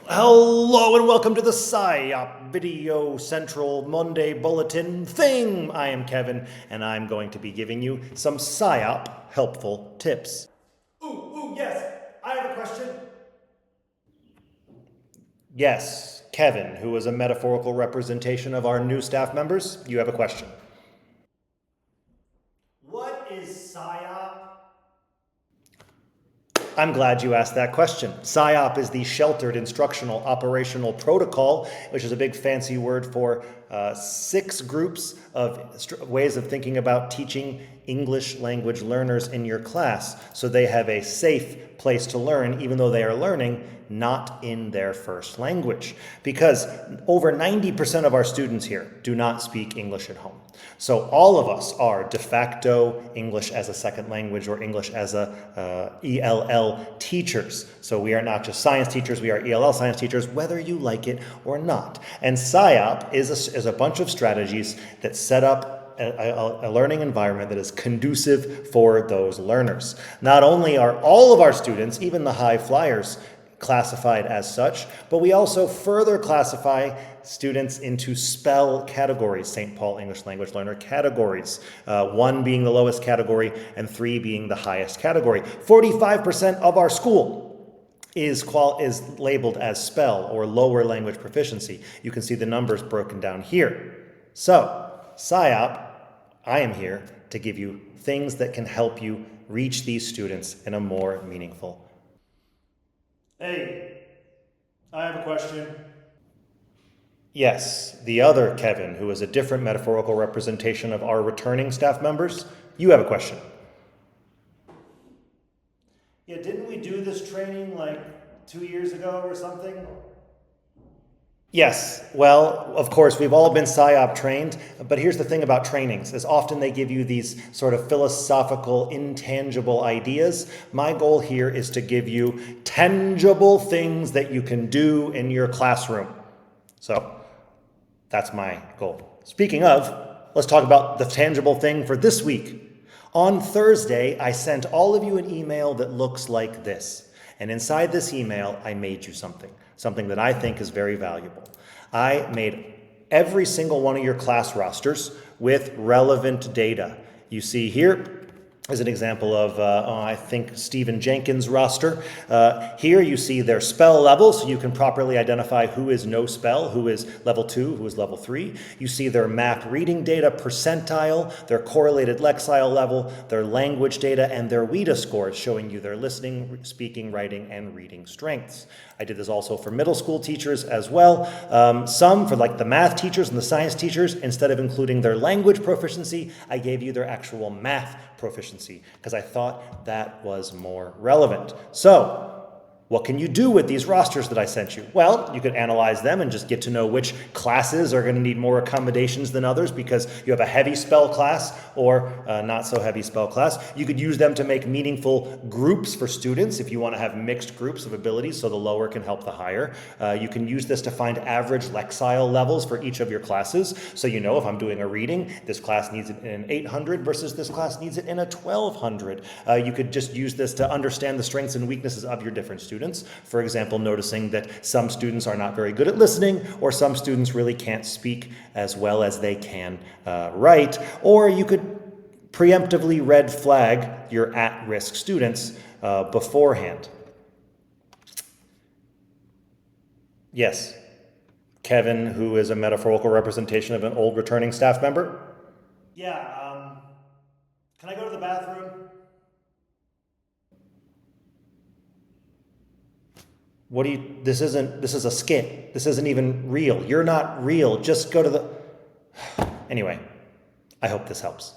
Hello and welcome to the SIOP Video Central Monday Bulletin thing. I am Kevin and I'm going to be giving you some SIOP helpful tips. Yes, I have a question. Yes, Kevin, who is a metaphorical representation of our new staff members, you have a question. What is SIOP? I'm glad you asked that question. SIOP is the Sheltered Instructional Operational Protocol, which is a big fancy word for 6 groups of ways of thinking about teaching English language learners in your class so they have a safe place to learn even though they are learning not in their first language. Because over 90% of our students here do not speak English at home. So all of us are de facto English as a second language or English as a ELL teachers. So we are not just science teachers, we are ELL science teachers, whether you like it or not. And SIOP is a bunch of strategies that set up a learning environment that is conducive for those learners. Not only are all of our students, even the high flyers, classified as such, but we also further classify students into SPEL categories, St. Paul English Language Learner categories, 1 being the lowest category and 3 being the highest category. 45% of our school is labeled as SPEL or lower language proficiency. You can see the numbers broken down here. So, SIOP, I am here to give you things that can help you reach these students in a more meaningful way. Hey, I have a question. Yes, the other Kevin, who is a different metaphorical representation of our returning staff members, you have a question. Yeah, didn't we do this training like 2 years ago or something? Yes, well, of course, we've all been SIOP trained, but here's the thing about trainings, is often they give you these sort of philosophical, intangible ideas. My goal here is to give you tangible things that you can do in your classroom. So, that's my goal. Speaking of, let's talk about the tangible thing for this week. On Thursday, I sent all of you an email that looks like this. And inside this email, I made you something that I think is very valuable. I made every single one of your class rosters with relevant data. You see here is an example of, I think, Stephen Jenkins' roster. Here you see their spell level, so you can properly identify who is no spell, who is level 2, who is level 3. You see their MAP reading data percentile, their correlated Lexile level, their language data, and their WIDA scores, showing you their listening, speaking, writing, and reading strengths. I did this also for middle school teachers as well. Some for like the math teachers and the science teachers, instead of including their language proficiency, I gave you their actual math proficiency because I thought that was more relevant. So, what can you do with these rosters that I sent you? Well, you could analyze them and just get to know which classes are going to need more accommodations than others because you have a heavy spell class or not so heavy spell class. You could use them to make meaningful groups for students if you want to have mixed groups of abilities so the lower can help the higher. You can use this to find average Lexile levels for each of your classes. So you know if I'm doing a reading, this class needs it in an 800 versus this class needs it in a 1200. You could just use this to understand the strengths and weaknesses of your different students. For example, noticing that some students are not very good at listening, or some students really can't speak as well as they can write, or you could preemptively red flag your at-risk students beforehand. Yes, Kevin, who is a metaphorical representation of an old returning staff member? Yeah, can I go to the bathroom? This is a skit. This isn't even real. You're not real. Just go to the... Anyway, I hope this helps.